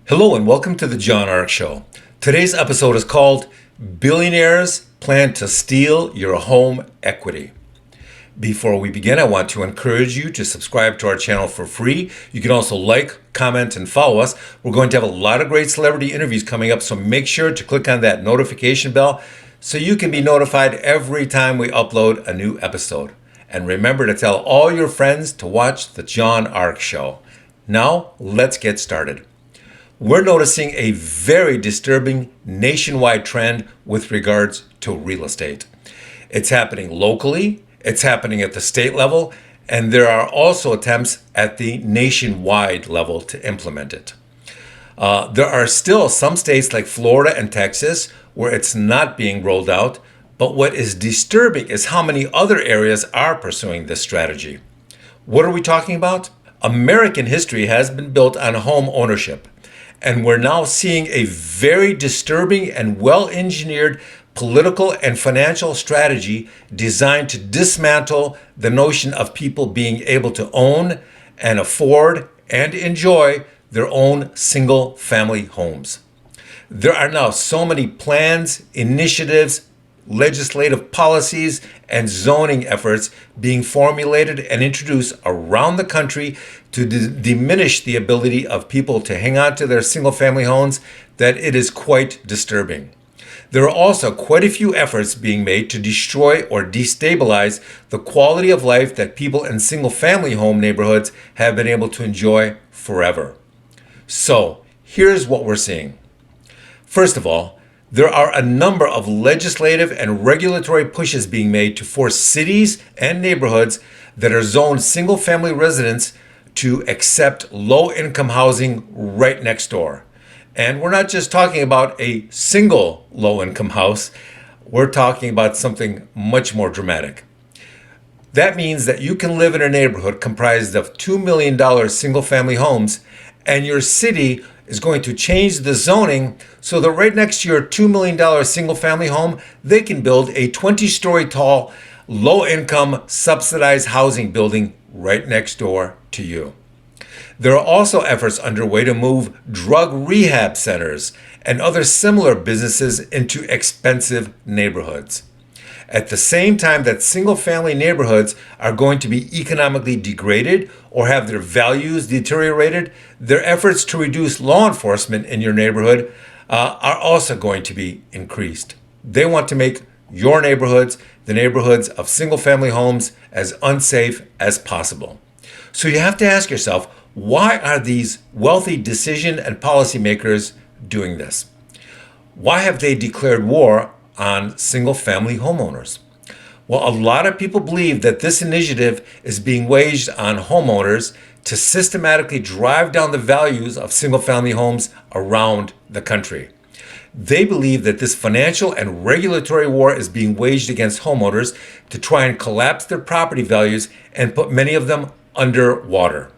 Hello and welcome to the John Ark Show. Today's episode is called Billionaires Plan to Steal Your Home Equity. Before we begin, I want to encourage you to subscribe to our channel for free. You can also like, comment, and follow us. We're going to have a lot of great celebrity interviews coming up, so make sure to click on that notification bell so you can be notified every time we upload a new episode. And remember to tell all your friends to watch the John Ark Show. Now, let's get started. We're noticing a very disturbing nationwide trend with regards to real estate. It's happening locally, it's happening at the state level, and there are also attempts at the nationwide level to implement it. There are still some states like Florida and Texas where it's not being rolled out, but what is disturbing is how many other areas are pursuing this strategy. What are we talking about? American history has been built on home ownership. And we're now seeing a very disturbing and well-engineered political and financial strategy designed to dismantle the notion of people being able to own and afford and enjoy their own single-family homes. There are now so many plans, initiatives, legislative policies, and zoning efforts being formulated and introduced around the country to diminish the ability of people to hang on to their single-family homes that it is quite disturbing. There are also quite a few efforts being made to destroy or destabilize the quality of life that people in single-family home neighborhoods have been able to enjoy forever. So, here's what we're seeing. First of all, there are a number of legislative and regulatory pushes being made to force cities and neighborhoods that are zoned single-family residents to accept low-income housing right next door. And we're not just talking about a single low-income house, we're talking about something much more dramatic. That means that you can live in a neighborhood comprised of $2 million single-family homes, and your city is going to change the zoning so that right next to your $2 million single-family home, they can build a 20-story tall, low-income, subsidized housing building right next door to you. There are also efforts underway to move drug rehab centers and other similar businesses into expensive neighborhoods. At the same time that single-family neighborhoods are going to be economically degraded or have their values deteriorated, their efforts to reduce law enforcement in your neighborhood are also going to be increased. They want to make your neighborhoods, the neighborhoods of single-family homes, as unsafe as possible. So you have to ask yourself, why are these wealthy decision and policymakers doing this? Why have they declared war on single-family homeowners? Well, a lot of people believe that this initiative is being waged on homeowners to systematically drive down the values of single-family homes around the country. They believe that this financial and regulatory war is being waged against homeowners to try and collapse their property values and put many of them underwater.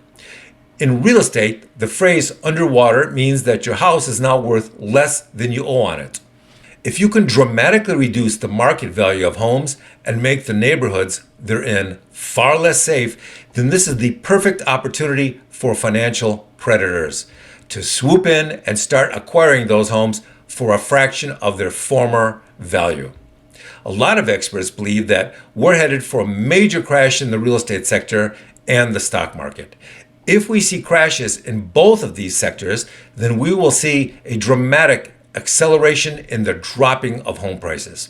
In real estate, the phrase underwater means that your house is now worth less than you owe on it. If you can dramatically reduce the market value of homes and make the neighborhoods they're in far less safe, then this is the perfect opportunity for financial predators to swoop in and start acquiring those homes for a fraction of their former value. A lot of experts believe that we're headed for a major crash in the real estate sector and the stock market. If we see crashes in both of these sectors, then we will see a dramatic acceleration in the dropping of home prices.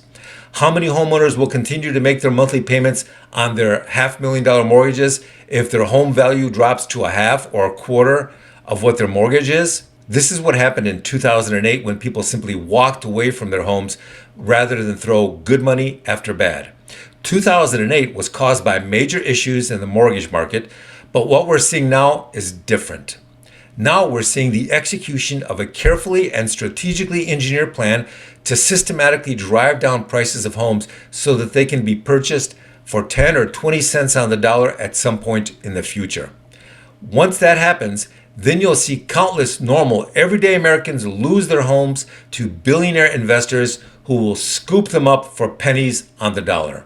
How many homeowners will continue to make their monthly payments on their $500,000 mortgages if their home value drops to a half or a quarter of what their mortgage is? This is what happened in 2008 when people simply walked away from their homes rather than throw good money after bad. 2008 was caused by major issues in the mortgage market, but what we're seeing now is different. Now we're seeing the execution of a carefully and strategically engineered plan to systematically drive down prices of homes so that they can be purchased for 10 or 20 cents on the dollar at some point in the future. Once that happens, then you'll see countless normal, everyday Americans lose their homes to billionaire investors who will scoop them up for pennies on the dollar.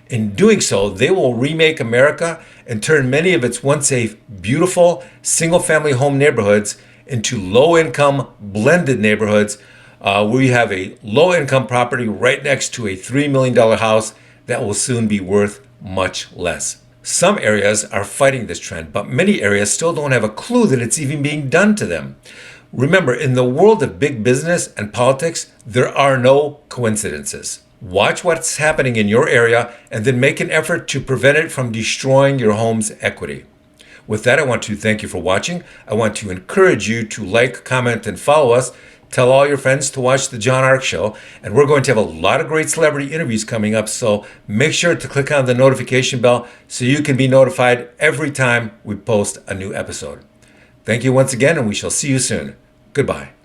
In doing so, they will remake America and turn many of its once safe, beautiful, single-family home neighborhoods into low-income blended neighborhoods where you have a low-income property right next to a $3 million house that will soon be worth much less. Some areas are fighting this trend, but many areas still don't have a clue that it's even being done to them. Remember, in the world of big business and politics, there are no coincidences. Watch what's happening in your area and then make an effort to prevent it from destroying your home's equity. With that, I want to thank you for watching. I want to encourage you to like, comment, and follow us. Tell all your friends to watch The John Ark Show. And we're going to have a lot of great celebrity interviews coming up, so make sure to click on the notification bell so you can be notified every time we post a new episode. Thank you once again, and we shall see you soon. Goodbye.